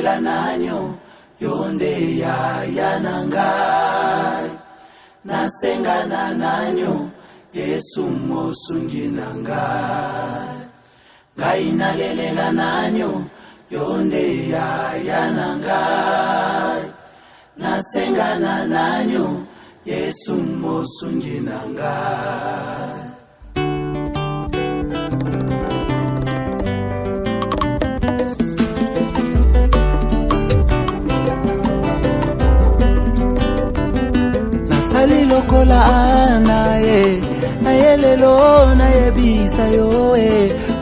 nalelela nanyo yonde ya nangai nasengana nanyo Yesu mosungi nangai ngai nalelela nanyo yonde ya nangai nasengana nanyo Yesu mosungi nangai. Nasali lokola na yelelo na yebisa yo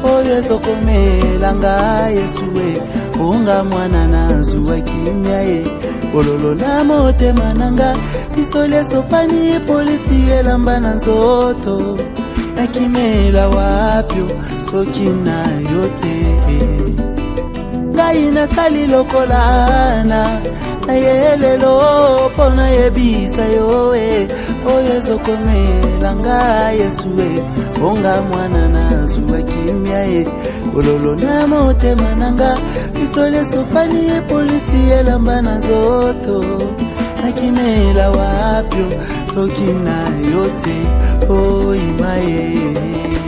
oyo ezokomela nga Yesu unga mwana na zuwa kimya bololo na motema nanga isole sopani polisi elamba na nzoto na kimela wapyo soki na yote ngai nasali lokola na yelelo pona yebisa yo oyo ezokomela nga Yesu unga mwana na zuwa kimya bololo na motema nanga isole sopani polisi elamba na nzoto na kimela wapyo soki na yote imaye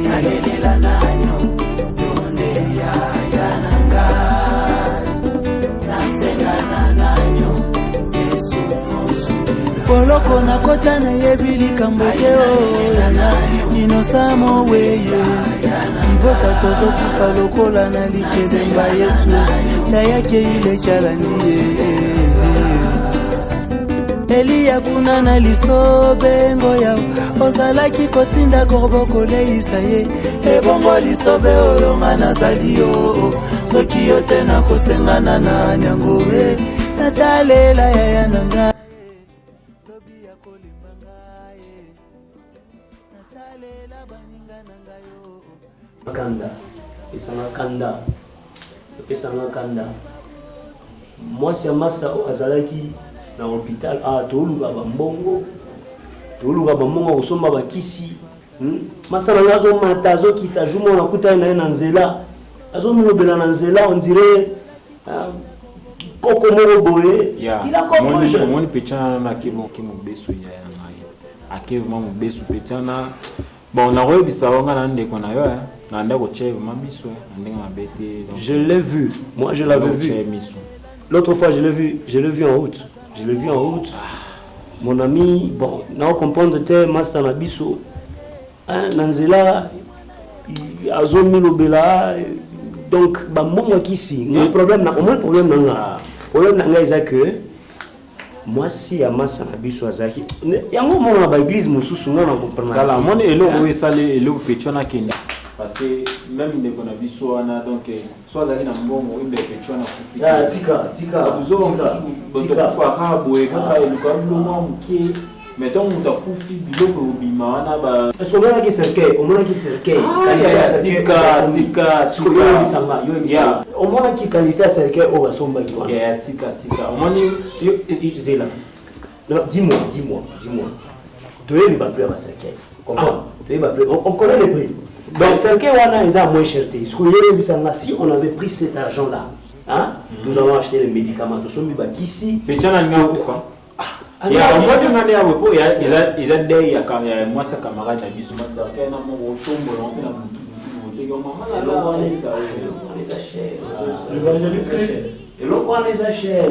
nalelela nanyo yonde ya nangai nasengana nanyo Yesu mosungi poloko na kota na yebilika mboke inosamo weye ibota tozo kufa lokola na likelemba Yesu yayake ile chalandiye Elia kuna na lisobe ngo yao ozalaki kotinda korboko leisa ye ebongo lisobe oyo ngana zaliyo soki yote na kosengana na nyango natalela ya nanga lobi ya kolimba ngaye natalela baninga nanga yo kanda pesanga kanda mwasi ya masa azalaki na hôpital toluka bambongo kosomba bakisi masa nanga azomata azokita jumo nakutani na ye na nzela azomilobela na nzela on dirait koko moko boye il a compris omoni pechana na kimoki mobeso ya ngai ake vraiment mobeso pechana bon nakoyebisa wanga na ndeko na yo na ndako tche vraiment miso ndenge mabete je l'ai vu, moi je l'avais vu l'autre fois je l'ai vu en route. Je l'ai vu en route. Mon ami, bon, n'a pas comprendre te master na biso. Nanzela azomi lobela donc ba momo kisi. Le problème na, au moins problème na c'est que moi si à massa na biso azaki. Ya momo na ba église mususu na comprendre. Kala mon elo o esale elo pechona kenya. Parce que même les bonabiso ana donc soit d'aller dans mbongo imbe pechona kufi tika tika fa boye kaka elukablo mke mettons mutakufi biloko ubima wana ba esomona ki cercueil omona ki cercueil tika yo bisanga omona ki qualité cercueil o basomba ki wana tika omoni zela dis-moi tu es pas plus à cercueil comprends tu es pas plus on connaît les prix. Donc, c'est que on a moins cherté. Si on avait pris cet argent-là, nous allons acheter les médicaments. Nous sommes ici. Mais tu as un enfant. Il y a un mois de manière à repos. Il y a des moi, ça camarade a dit, moi, ça fait un amour au tombeau. On les achète. Et l'on les achète.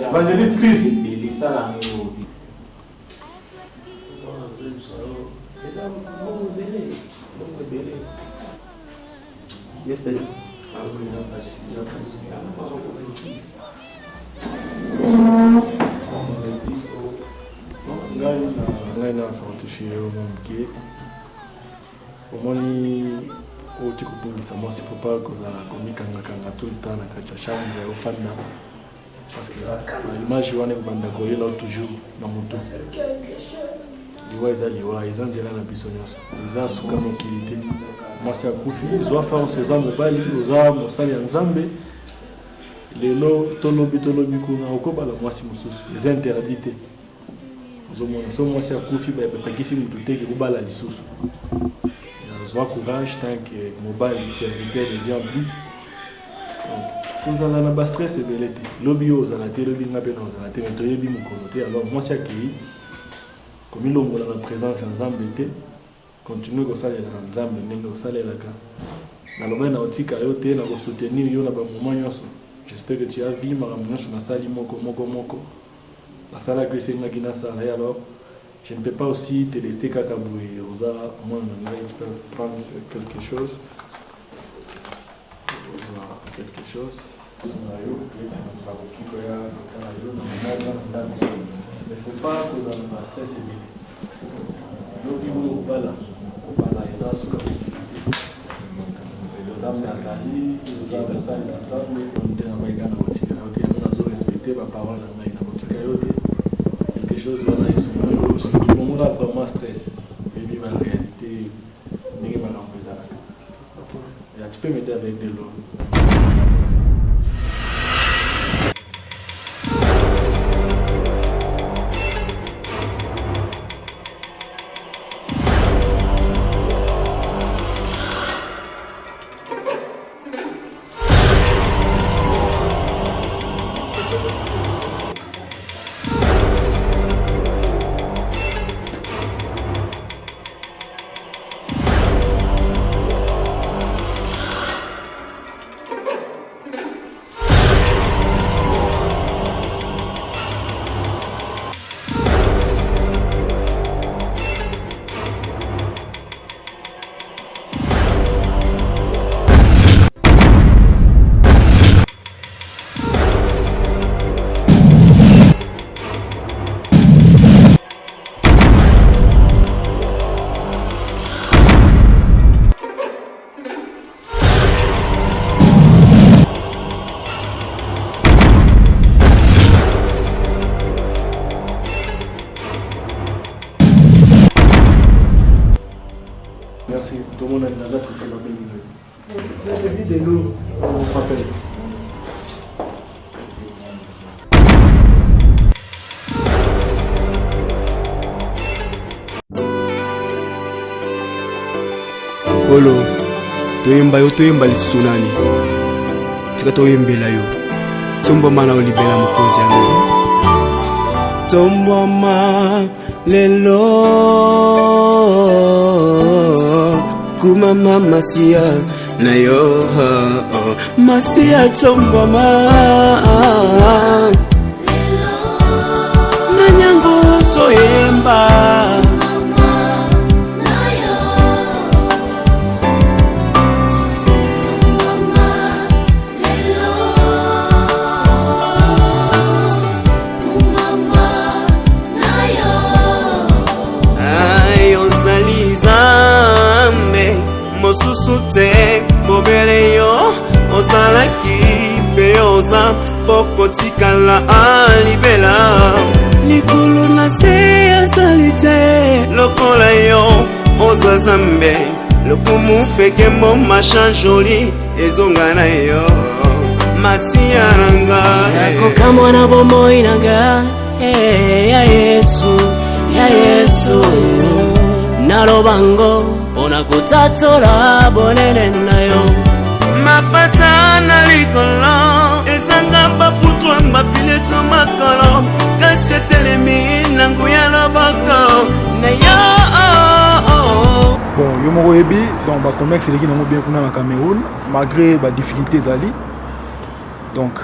Evangeliste Chris. Yesterday. ngai na fortifié moke omoni oti kobongisa mwasi faut pas kozala komikangakanga tout le temps na kati ya chambre ofanda parce que l'image wana ekobanda koyela toujours na moto liwa eza liwa eza nzela na biso nyonso eza suka mokili te mwasi akufi zwa france eza mobali oza mosali ya nzambe lelo tolobi kuna okobala mwasi mosusu eza interdit te so moi si akufi ba pakisi mutu teke kubala lisusu ya courage tant que mobile serviteur déjà en plus vous allez na ba stress et belete lobby aux alaté lobby ngabe na aux alaté mais toyebi mukolote alors moi si akei comme il longola la présence ensemble était continuer ko salela na nzambe ndenge ko salela ka na loba na otika yo te na ko soutenir yo na ba moment yoso j'espère que tu as vu ma ramonage na sali moko la salle que c'est une guinée salle alors je ne peux pas aussi te laisser kakaboué aux arts moi tu peux prendre quelque chose mais faut pas que ça me stresse bien l'autre niveau voilà les as sous respecter ma parole quelque chose là du moment là vraiment stress et puis ma réalité n'est pas tu peux m'aider avec de l'eau. Merci. Tout le monde a une NASA pour c'est ma belle vidéo. Je dis de l'eau, on s'appelle. Kolo, toyemba lisunani. Tika toyembela yo. Tombo mana olibela mukozi amoro. Tombo ma lelo. Kuma mama siya na yo masia chomba ma nanyango toyemba Mosusute bobele yo ozalaki beyoza pokotikala alibela likulu na se asalite lokola yo ozazambe lokumu feke mo machin joli ezonga na yo masiaranga yako kama na bomo inanga ya Yesu narobango ona kutatola bonene nayo mapata na likolo ezanga baputwa mbapileto makolo kasetelemi nangu ya loboko na yo bon yo moko yebi donc ba commerce eleki nango bien kuna na Cameroun malgré ba difficulté zali donc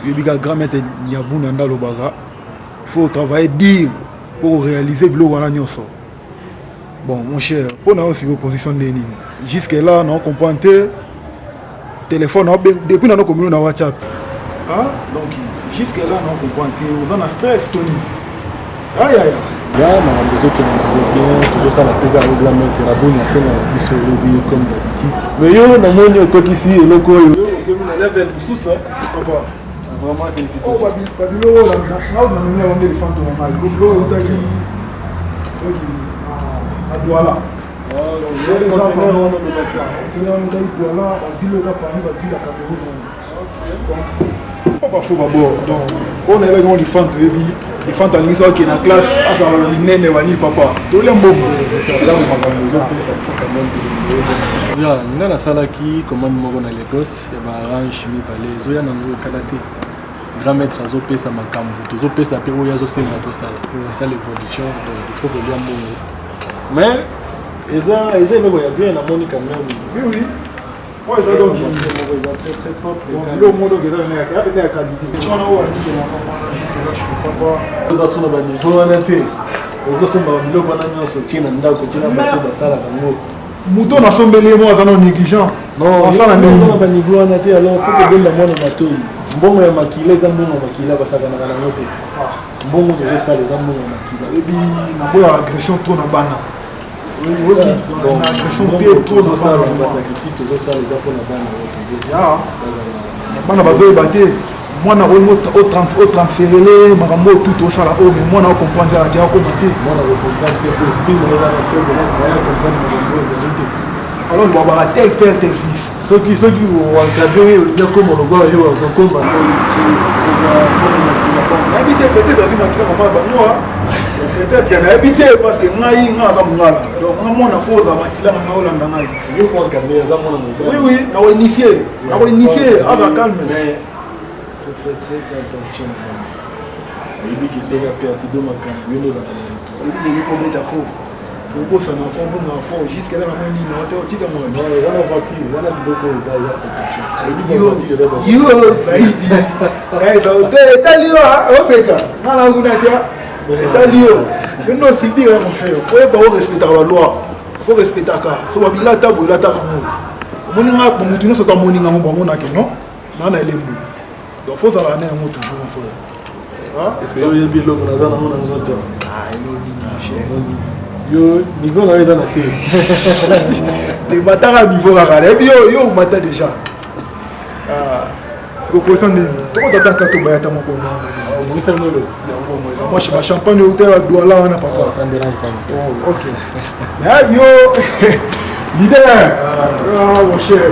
yebi ka grand maître Nyabuna ndalobaka il faut travailler dur pour réaliser bilo wana nyonso. Bon, mon cher, pour nous aussi opposition de Nini. Jusque là, nous comprenons téléphone depuis notre commune na WhatsApp. Hein? Donc jusque là, nous comprenons. Vous en stress, Tony. Aïe aïe. Là, on a besoin que nous bien toujours ça la pega avec la main la bonne scène la plus sur le comme d'habitude. Mais yo, on a mon côté ici et le quoi yo. On level sous ça. Papa. Vraiment félicitations. Oh, Babilo là, on a mis un éléphant dans la main. Go go Douala. Les enfants, on Pas faux d'abord. Donc, on est là dans les fans de Ebi. Les fans à l'issue qui est dans la classe, à ça va venir né vanille papa. Tous les mots. Ya, nga na salaki commande moko na Lagos ya ba orange chimie balé zoya na ngo kalaté. Grand maître azopesa makambo, tozopesa pe oyo azosenga tosala. C'est ça l'évolution, donc il faut que l'on monte. Mais eza eloko ya bien na moni quand même. Oui. Moi, ils ont très propre. Le monde qui est dans la qualité. Tu vois, on a dit que jusque-là, je ne comprends pas. Vous avez un niveau en été. Vous avez un niveau en été. Vous avez un niveau Mouton n'a pas de moi, ça négligent. Non, ça n'a pas de niveau en été. Alors, il faut que vous ayez un bateau. Bon, il y a maquillé, les amours ont maquillé, parce que ça va dans note. Bon, il y a ça, les amours ont maquillé. Et puis, il y a une agression trop dans la banane. Oui, une agression trop dans la banane. Sacrifice, tout ça, les amours dans la banane. Il y a des moi na au transférer les marambo tout au sala mais moi na comprendre ça qui a commenté moi na comprendre que l'esprit mais ça va faire de moyen comprendre les vérités alors on va tel père tel fils ceux qui ont encadré bien comme on le voit comme habité peut-être dans une matière comme moi peut-être qu'il a habité parce que ngai ngaza mungala donc moi na faut za matila na olanda ngai il faut encadrer ça mon oui na initier à la calme mais faites très attention. Il dit qu'il sera perdu de ma campagne. Il dit qu'il est faux. Pour ça, on a fait un faux. Jusqu'à là, on a dit non, tu as non, il y a une voiture. Il y a beaucoup de gens. Il donc faut ça la nez moi toujours en frère. Est-ce que vous avez bien l'homme dans un moment dans un temps? Ah, yo niveau on avait dans la série. Des matins à niveau à regarder. Yo matin déjà. Ah, c'est que position de. Comment t'attends quand tu vas être mon bon nom? Moi je suis champagne au hôtel à Douala on a pas quoi. Ça me dérange pas. Oh, OK. Mais yo leader. Ah mon cher.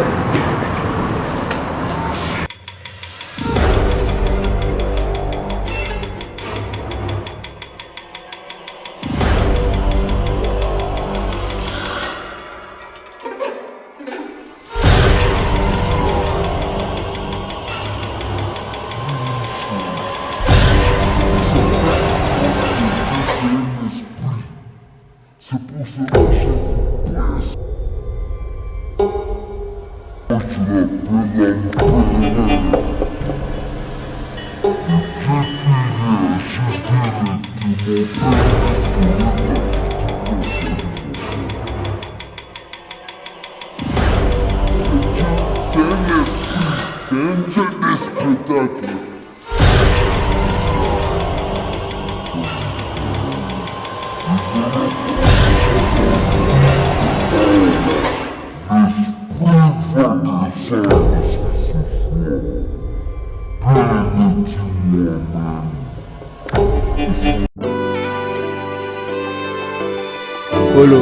Kolo,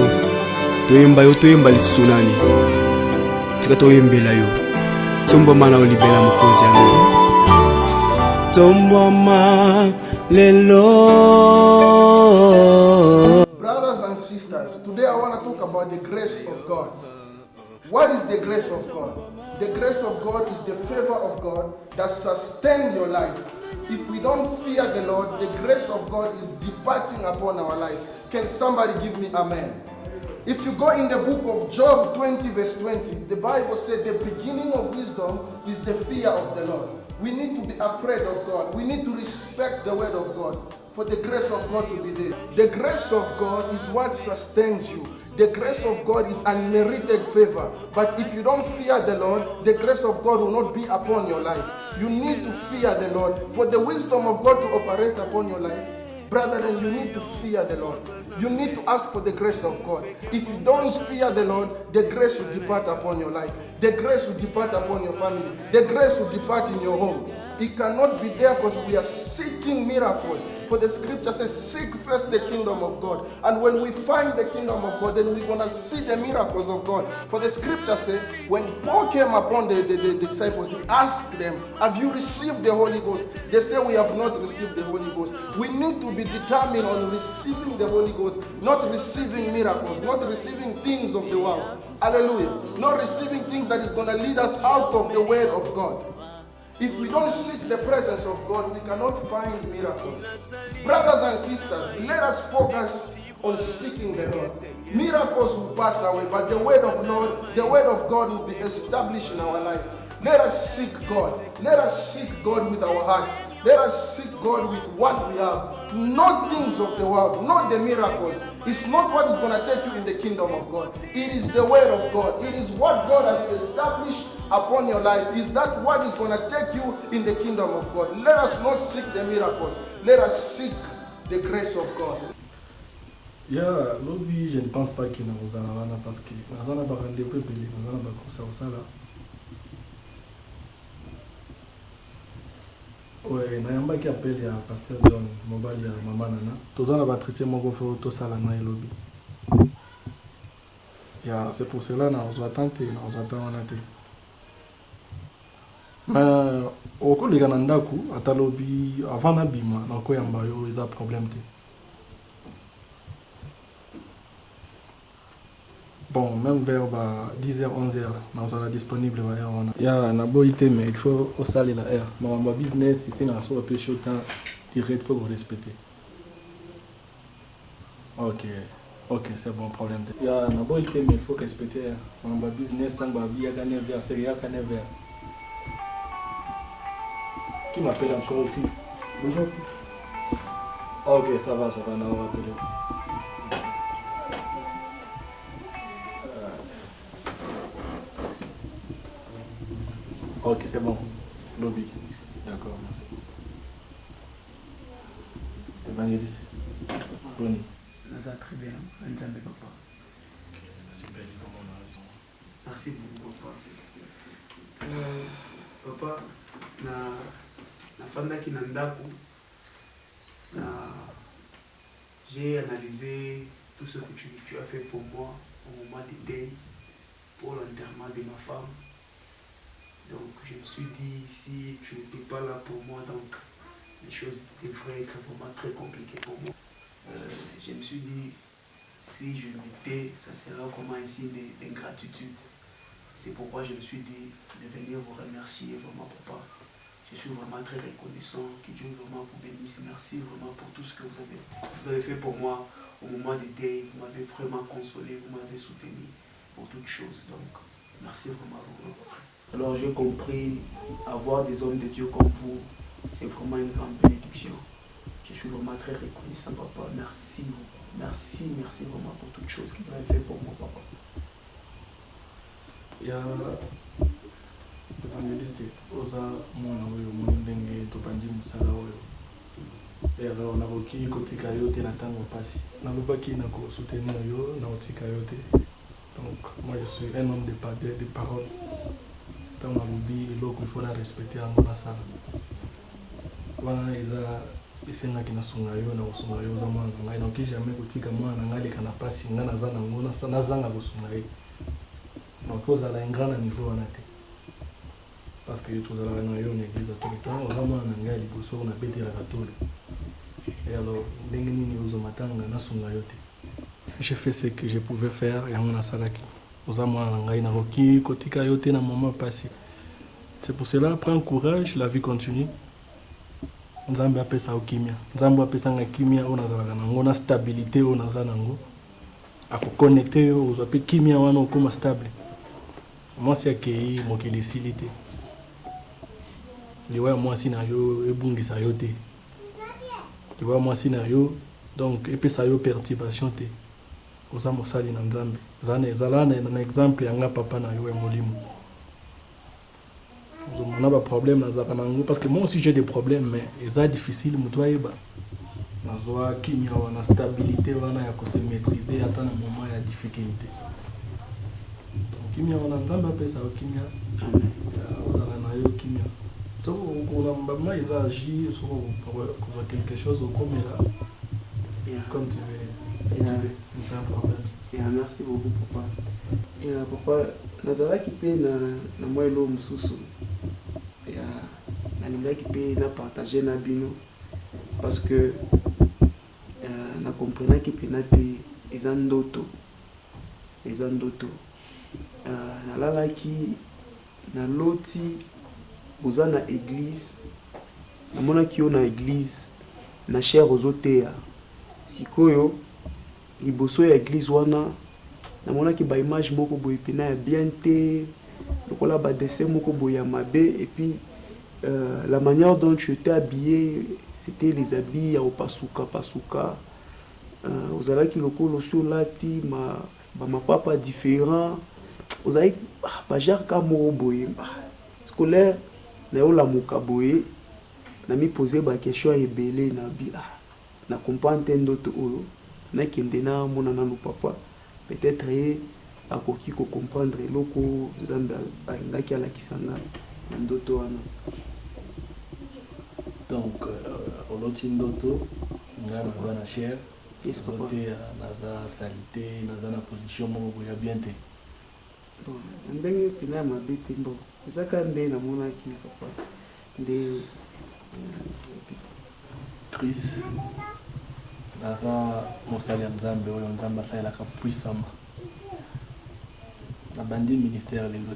toyemba lisunani. Tika toyembela yo. Tombo mana olibela mukozi alo. Tombo ma lelo. Brothers and sisters, today I want to talk about the grace of God. What is the grace of God? The grace of God is the favor of God that sustains your life. If we don't fear the Lord, the grace of God is departing upon our life. Can somebody give me amen? If you go in the book of Job 20 verse 20, the Bible said the beginning of wisdom is the fear of the Lord. We need to be afraid of God. We need to respect the word of God for the grace of God to be there. The grace of God is what sustains you. The grace of God is unmerited favor. But if you don't fear the Lord, the grace of God will not be upon your life. You need to fear the Lord. For the wisdom of God to operate upon your life, brethren, you need to fear the Lord. You need to ask for the grace of God. If you don't fear the Lord, the grace will depart upon your life. The grace will depart upon your family. The grace will depart in your home. It cannot be there because we are seeking miracles. For the scripture says, seek first the kingdom of God. And when we find the kingdom of God, then we're going to see the miracles of God. For the scripture says, when Paul came upon the disciples, he asked them, have you received the Holy Ghost? They say we have not received the Holy Ghost. We need to be determined on receiving the Holy Ghost, not receiving miracles, not receiving things of the world. Hallelujah. Not receiving things that is going to lead us out of the word of God. If we don't seek the presence of God, we cannot find miracles. Brothers and sisters, let us focus on seeking the Lord. Miracles will pass away, but the word of God will be established in our life. Let us seek God. Let us seek God with our heart. Let us seek God with what we have. Not things of the world, not the miracles. It's not what is going to take you in the kingdom of God. It is the word of God. It is what God has established upon your life. Is that what is going to take you in the kingdom of God? Let us not seek the miracles. Let us seek the grace of God. Yeah, lobby, je ne pense pas qu'il nous en a parce que nous en avons rendez-vous et nous en avons ça là. Ouais, nayamba qui appelle ya pasteur John mobile ya mama nana. Tout ça va traiter mon confort tout ça là na lobby. Yeah, c'est pour cela nous attendons on mais au cours de ganandaku atalobi avant na bima na ko yamba yo eza problème te. Bon, même vers 10h, 11h, nous sommes disponibles. Il y a un aboité, mais il faut au saler la air. Mon business, si c'est un peu chaud, il faut vous respecter. Ok, c'est bon problème. Il y a un aboité, mais il faut respecter. Mon business, tant que il y a gagné vers, c'est rien gagné vers. Qui m'appelle encore ici? Bonjour. Ok, ça va, on va appeler. Ok, c'est bon. Lobby. D'accord, merci. Évangéliste. Bonnie. Naza très bien. Nzambe papa. Merci beaucoup papa. Papa, na fandaki na ndako. J'ai analysé tout ce que tu as fait pour moi au moment du deuil, pour l'enterrement de ma femme. Donc je me suis dit, si tu n'étais pas là pour moi, donc les choses devraient être vraiment très compliquées pour moi. Je me suis dit, si je l'étais, ça sera vraiment un signe d'ingratitude. C'est pourquoi je me suis dit de venir vous remercier vraiment papa. Je suis vraiment très reconnaissant, que Dieu vraiment vous bénisse. Merci vraiment pour tout ce que vous avez fait pour moi au moment des deuil. Vous m'avez vraiment consolé, vous m'avez soutenu pour toutes choses. Donc merci vraiment beaucoup. Alors j'ai compris, avoir des hommes de Dieu comme vous, c'est vraiment une grande bénédiction. Je suis vraiment très reconnaissant, papa. Merci vraiment pour toutes choses que vous avez fait pour moi, papa. Il y a l'évangéliste, oza mwana oyo mondenge topandi musala oyo. Alors on a requis kotika yo te na tango pasi. Na lobaki na ko soutenir yo na otika yo te. Donc moi je suis un homme de parole. Tant que il faut la respecter en la salle. Wana eza esengaki na sunga yo na sunga yo za mwana ngai donc jamais kotika mwana ngai leka na pasi nga na zana ngona na zanga kosunga ye. Donc ozala un grand niveau wana te. Parce que tozala na yo na église tout le temps oza mwana ngai liboso na betela katole. Et alors ndenge nini ozomatanga na sunga yo te. J'ai fait ce que je pouvais faire et on a salaki. C'est pour cela, prends courage, la vie continue. Nzambe apesa okimia. Nzambe apesa nga kimia ona zalaka nango na stabilité ona zanango. Akoconnecter yo ozape kimia wana okoma stable. Moi c'est que mokili silité. Liwa moi sina yo ebungisa yo te. Liwa moi sina yo donc epesa yo perturbation te. Oza mosali na Nzambe. Zalana un exemple yanga papa na yo molimo. On a pas problème na zakanango parce que moi aussi j'ai des problèmes mais c'est difficile muto ayeba. Nazoa kimia wana stabilité wana ya ko se maîtriser ata na moment ya difficulté. Donc kimia wana Nzambe apesa kimia. Ozala na yo kimia. Donc, on a agi pour quelque chose comme là. Comme tu veux. Si tu veux. C'est un problème. Merci beaucoup, papa. Papa, nazalaki pe na moi elo mususu. Nalingaki pe na partager na bino parce que na comprenaki pe na te eza ndoto. Nalalaki na loti boza na église namonaki yo na église na cher ozoteya sikoyo liboso ya église wana namonaki ba image moko boye pena ya bien te lokola ba dessin moko boye ya mabe et puis la manière dont tu étais habillé c'était les habits ya opasuka ozalaki lokolo so lati ba mapapa différent ozalaki ba genre ka moko boye scolaire na yo la mokaboye na mi poser ba question ebele na bi na comprendre ndoto oyo na kende na mona na papa peut-être akoki ko comprendre loko nzambe alingaki alakisanga na ndoto wana. Donc oloti ndoto nga naza na cher yes papa te naza salité naza na position moko boya bien te bon ndenge pina mabe te bon ezaka nde na monaki papa nde Chris naza mosali ya nzambe oyo nzambe asalelaka puissamment nabandi ministère lelo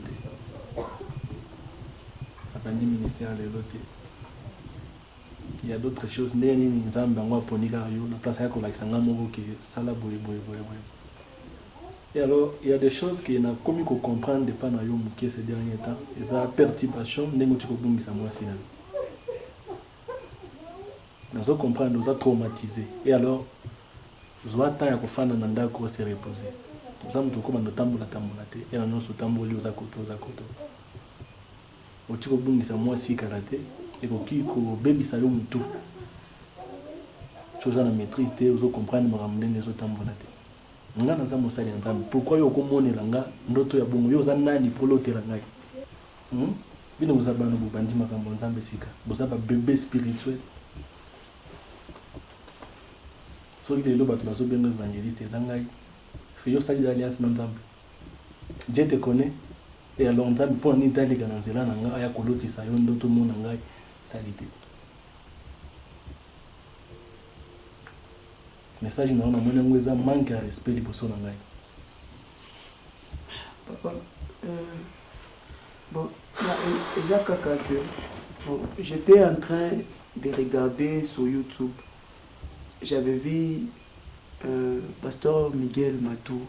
te il y a d'autres choses ndenge nini nzambe yango aponi kaka yo na place ya kolakisa nga moko ke sala boye. Et alors il y a des choses que na komi ko comprendre pas na yo mokie ces derniers temps eza perturbation ndenge tu kobungisa mwasi nani nazo comprendre oza traumatisé et alors zwa temps ya kofanda na ndako se reposer oza mutu okoma notambola te et na nyonso otamboli oza koto oti kobungisa mwasi kala te ekoki kobebisa yo mutu oza na maîtrise te ozo comprendre makambo ndenge ezotambola te nga naza mosali ya nzambe pourquoi yo okomonela nga ndoto ya bongo yo oza nani mpo lotela ngai bino boza bana bobandi makambo ya nzambe sika boza babebe spirituel soki lelo bato bazobenga évangéliste eza ngai parce que yo osali alliance na nzambe Dieu te connaît et alors nzambe mpo na nini taleka na nzela na ngai aya kolotisa yo ndoto mona ngai sali te message na ona mwana ngo eza manque ya respect liboso na ngai papa bon eza kaka que bon j'étais en train de regarder sur YouTube. J'avais vu pasteur Miguel Matou.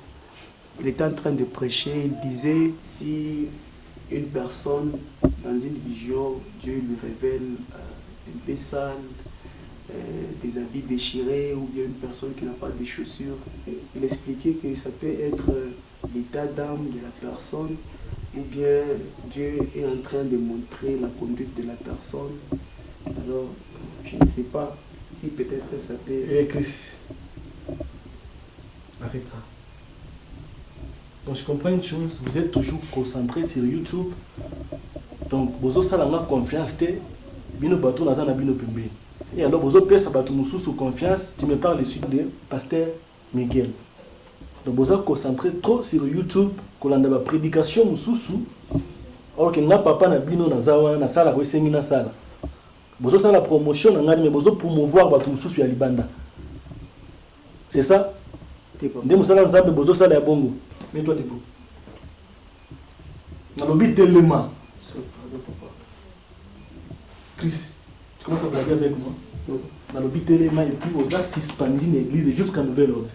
Il était en train de prêcher. Il disait si une personne dans une vision, Dieu lui révèle un peu sale, des habits déchirés ou bien une personne qui n'a pas de chaussures, il expliquait que ça peut être l'état d'âme de la personne ou bien Dieu est en train de montrer la conduite de la personne. Alors, je ne sais pas si peut-être ça peut... Eh Chris, arrête ça. Donc je comprends une chose, vous êtes toujours concentré sur YouTube. Donc, vous avez confiance, bino bato na bino pembe. Et alors, vous avez bato sous confiance, tu me parles ici de pasteur Miguel. Donc, vous avez concentré trop sur YouTube, que l'on a la prédication sous, alors que n'a papa na bino na zawa na sala ko sengi na sala. Vous avez la promotion, mais vous avez promouvoir bato sous ya libanda. C'est ça? Ndé musala nzambe bozo sala ya bongo. Mets-toi debout. Na lobi tellement. Chris, tu commences à blaguer avec moi? Dans le but tellement et puis aux suspendu l'église jusqu'à nouvel ordre.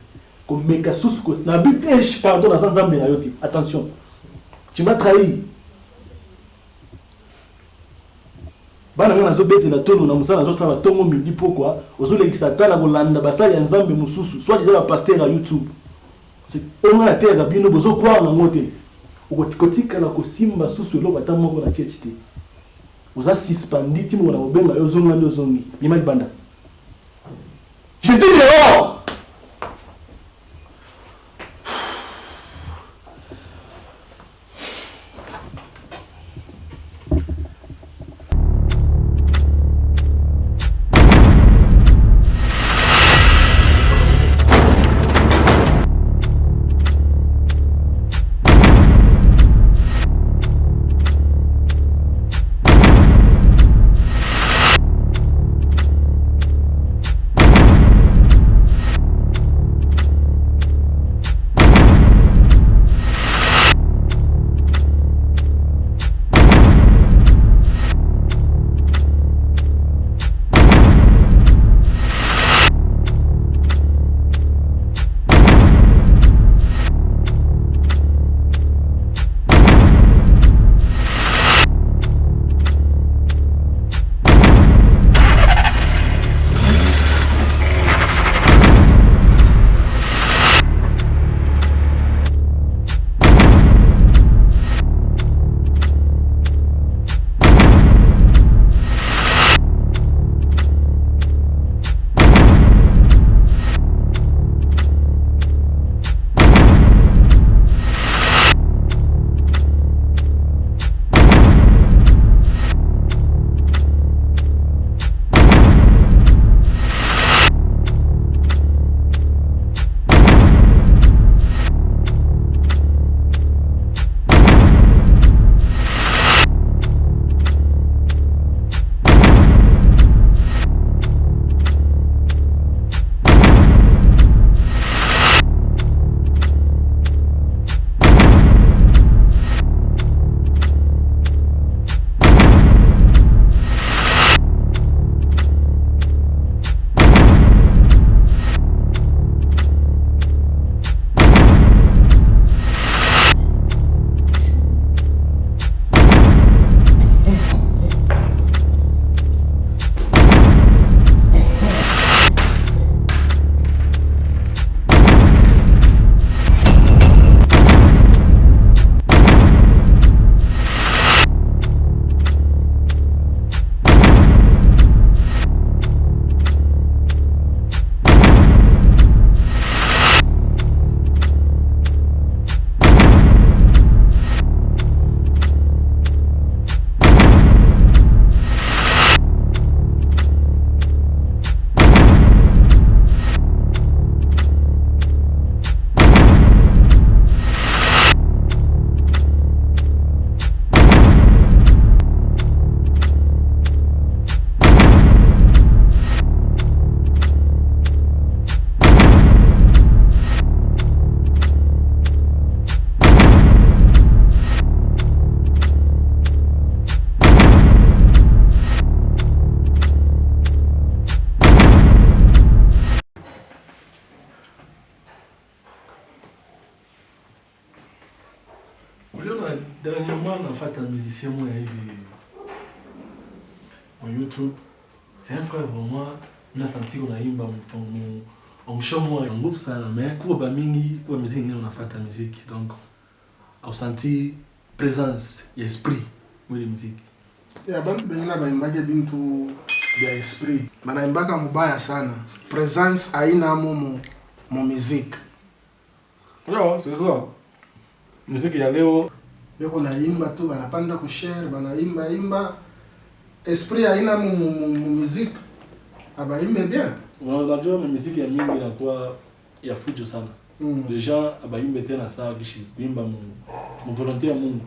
Comme méga sous na but pardon dans nzambe na yosi. Attention. Tu m'as trahi. Bana ngana zo bete na tono na musala zo tala tongo midi pourquoi ozo lekisa tala kolanda basali ya nzambe mususu soit disant la pasteur na YouTube. C'est on a terre bino bozo kwa na ngote. Ukotika na kosimba susu lo bata moko na church te. Oza suspendu ti mona obenga yo zonga ndo zongi. Bima banda. Je dis dehors. Dernièrement, on a fait un musicien moi en YouTube. C'est un frère vraiment. On a senti qu'on a eu un chant en groupe ça, mais pour la musique, on a fait la musique. Donc, on a senti présence et esprit de la musique. Et avant de venir à bintu ya esprit, banaimba mubaya sana. Présence haina mon musique. Non, c'est ça. Musique ya leo. Beko naimba tu banapanda kushare, banaimba. Esprit haina mon musique. Abaimbe bien. Unajua muziki ya mingi inakuwa ya fujo sana. Les gens abaimbe tena saa kishi kuimba mu volonté ya Mungu.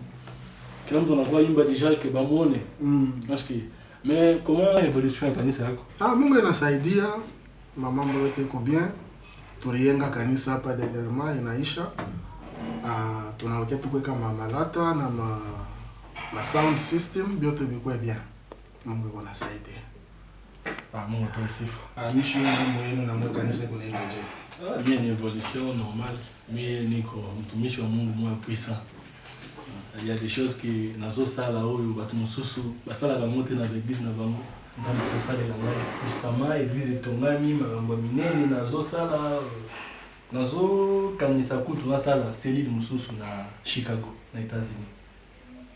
Kila mtu anakuwa imba deja ke bamuone. Nasikia. Mais comment évolution ya kanisa yako? Mungu anasaidia. Mambo yote iko bien. Tulienga kanisa hapa dernièrement inaisha. Tunaokia tukweka malata na ma sound system biote bikwe bien. Mungu anasaidia. Mungu atoe sifa. Mishi mambo yenu na mweka kanisa kunaenda je? Mimi ni évolution normale. Mimi niko mtumishi wa Mungu mwa puissant. Il y a des choses qui nazo sala oyo batu mususu basala ka monter na l'église na bango. Nzambe ko sala la ngai puissamment église tongami makambo minene nazo sala nazo kanisa kutu na sala cellule mususu na Chicago na États-Unis.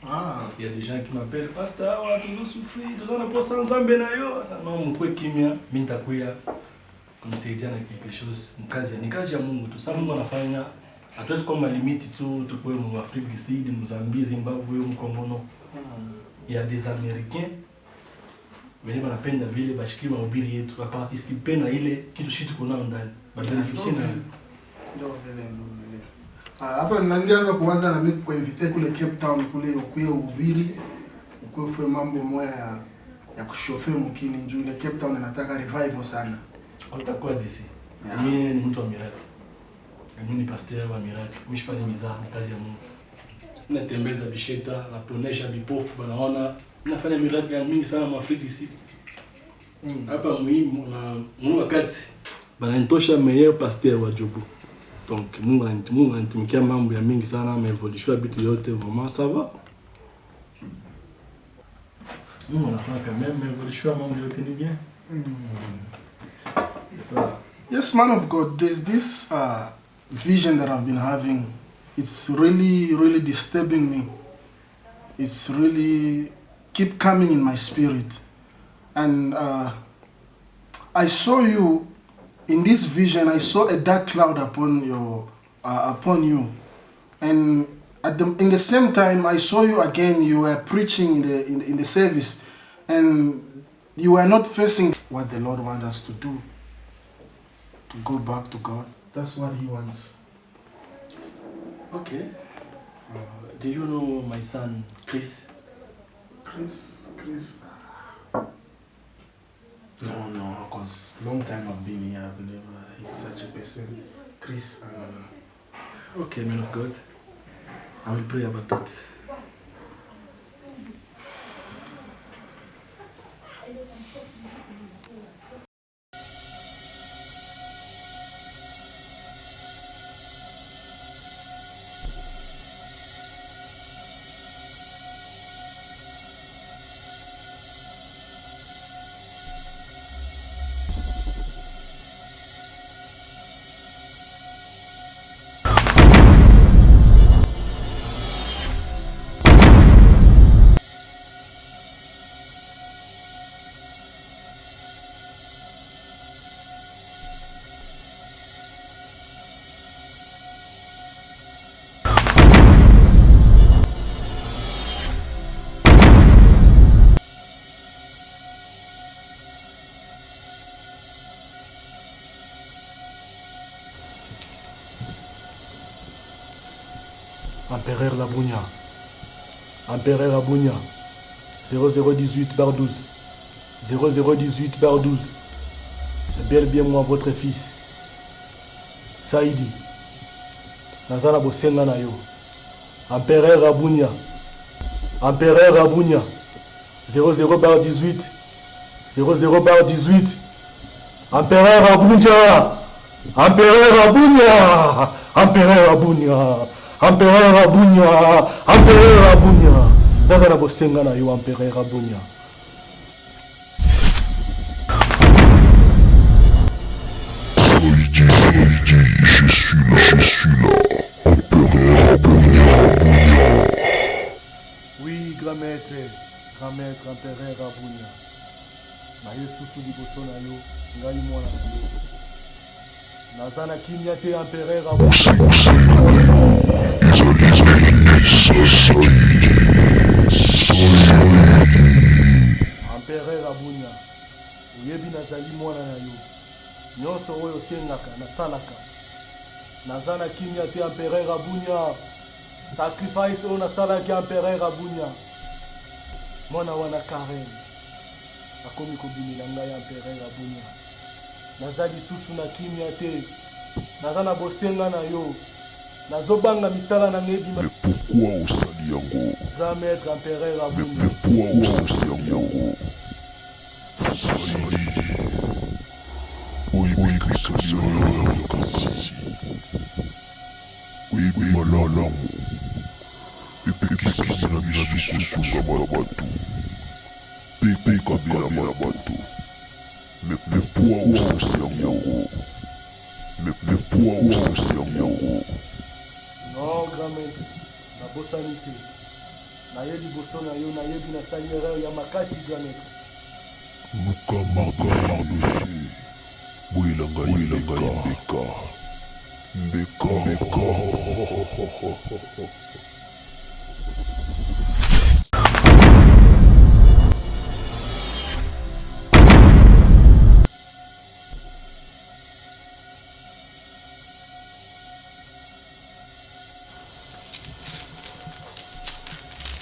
Parce qu'il y a des gens qui m'appellent pasteur, tu veux souffrir, tu dois pas sans Nzambe na yo. Non, mon quoi kimia, mintakuya comme c'est déjà quelque chose, ni kazi ya Mungu tu. Sasa Mungu anafanya hatuwezi kama limiti tu tukue mu Afrique du Sud, Mozambique, Zimbabwe, Congo no. Il y a des Américains wenye wanapenda vile bashiki mahubiri yetu, participer na ile kitu shitu kuna ndani. Babeneficie na ndio vile. Hapa nilianza kuwaza na mimi kuinvite kule Cape Town kule ukuye uhubiri, ukuwe mambo moya ya kushofe mkini njoo ile Cape Town inataka revival sana. Utakuwa desi. Mimi ni mtu wa miradi. Mimi ni pasteur wa miradi. Mimi nifanye mizaa kazi ya Mungu. Natembeza bisheta, naponesha bipofu banaona. Nafanya miradi ya mingi sana mu Afrika ici. Hapa muhimu na wakati bananitosha meilleur pasteur wa Jobu. Donc Mungu anitumikia mambo ya mingi sana, ameevolution bitu yote vraiment ça va. Mungu anafanya quand même évolution mambo yote ni bien. Yes, man of God, there's this vision that I've been having. It's really disturbing me. It's really keep coming in my spirit. And I saw you in this vision. I saw a dark cloud upon you. And in the same time, I saw you again. You were preaching in the service, and you were not facing what the Lord wants us to do. To go back to God. That's what He wants. Okay. Do you know my son, Chris? Chris. No, because long time I've been here, I've never hit such a person. Chris, Okay, man of God. I will pray about that. Empereur Labounia. Empereur Labounia. 0018/12. 0018/12. C'est bel bien moi, votre fils. Saïdi. Nazala Bosenga na yo. Empereur Labounia. Empereur Labounia. 00/18. 00/18. Empereur Labounia. Empereur Labounia. Empereur Labounia. Empereur Abunya, Empereur Abunya. Naza na bosenga na yo Empereur Abunya. Je suis là, Empereur Abunya. Oui, grand maître, Empereur Abunya. Na Yesu liboso na yo, ngai mwana na yo. Naza na kimia te Empereur Abunya. Empereur Abunya, oyebi nazali mwana na yo. Nyonso oyo osengaka nasalaka. Naza na kimia te Empereur Abunya. Sacrifice oyo nasalaki Empereur Abunya. Mwana wana Karen akomi kobimela ngai Empereur Abunya. Naza lisusu na kimia te. Naza na bosenga na yo. Nazobanga misala na ngebima. Mais pourquoi osali yango? Grand maître Empereur Abunya. Mais pourquoi osali yango? Oui, Christ, Kasisi. Oui, malalamu. Epekisi na biso sunga bato. Pepe kabila bato. Mais pourquoi osali yango? Mais pourquoi osali yango? Non, grand maître, na bosani te. Nayebi boso na yo, nayebi na sali erreur ya makasi, grand maître. Luka Mardoché, Bouilanga Mbeka.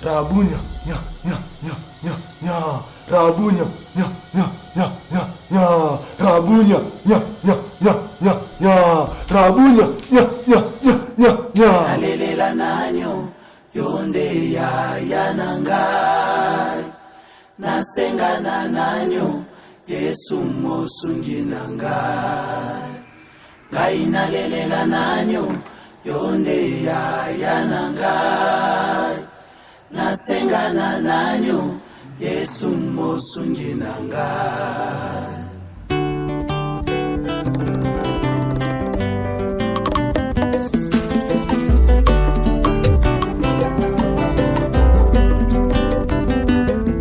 Rabunya, Rabunya, Rabunya, Rabunya, Nalelela nanyo yonde ya nangai. Nasengana nanyo Yesu mosungi nangai. Ngai nalelela nanyo yonde ya nangai. Nasengana nanyo Yesu mosungi nangai.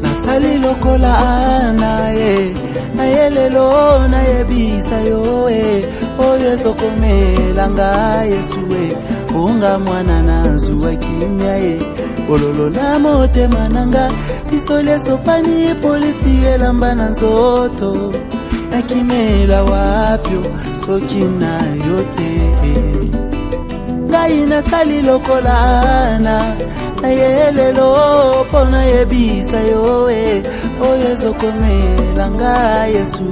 Nasali lokola naye lelo nayebisa yo oyo ezokomela ngai Yesu unga mwana nazuwa kimia bololo na motema nanga isole sopani polisi elamba na nzoto nakimela wapyo soki na yote ngai nasali lokola nayelelo pona yebisa yo oyo ezokomela ngai Yesu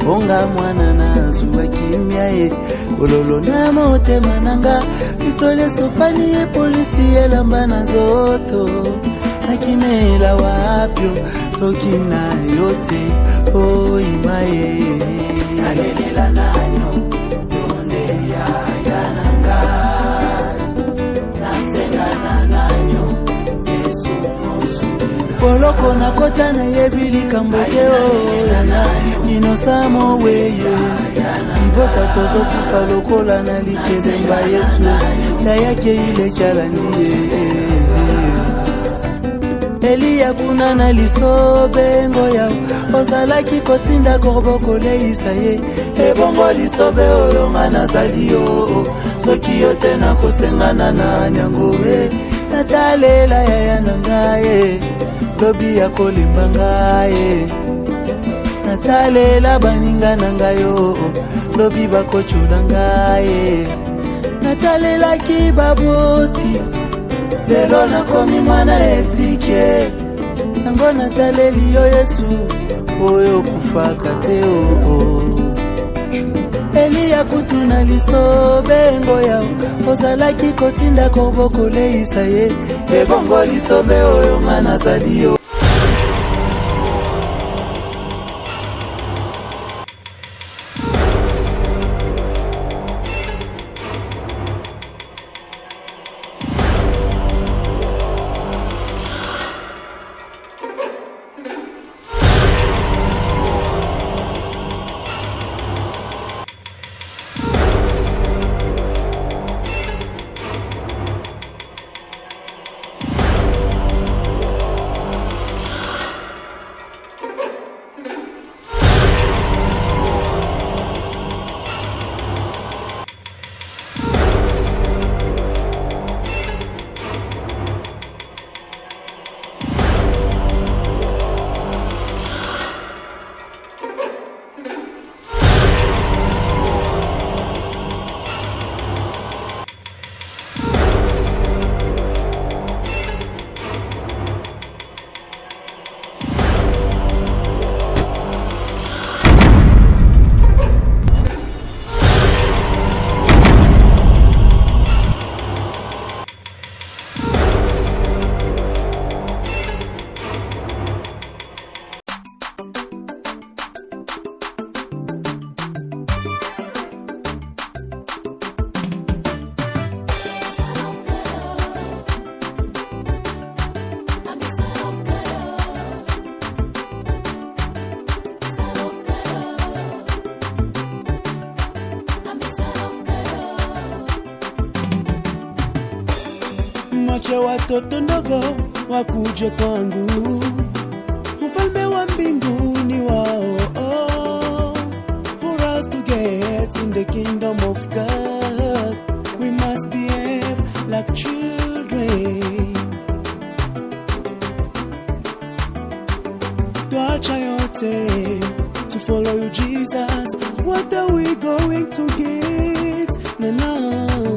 unga mwana nazuwa kimia bololo na motema nanga isole sopani polisi elamba na nzoto nakimela wapyo soki na yote oimaye nalelela nanyo yonde ya nangai. Nasengana nanyo Yesu mosungi poloko nakota nayebi likambo te inosamo weye ibota tozokufa lokola na likelemba Yesu yayake ile chalandiye Eliya kuna na lisobe ngoya ozalaki kotinda koroboko leisa ye ebongo lisobe oyo nga nazali yo soki yo te nakosengana na nyango natalela yaya na ngai lobi ya kolimba ngai natalela baninga na ngai lobi bakochula ngai natalelaki baboti lelo nakomi mwana etike yango nataleli yo Yesu oyo kufaka te Eliya kutu na lisobe ngoya ozalaki kotinda koboko leisa ye ebongo lisobe oyo nga nazali yo. Wache watoto ndogo wakuje kwangu, ufalme wa mbinguni wao. For us to get in the kingdom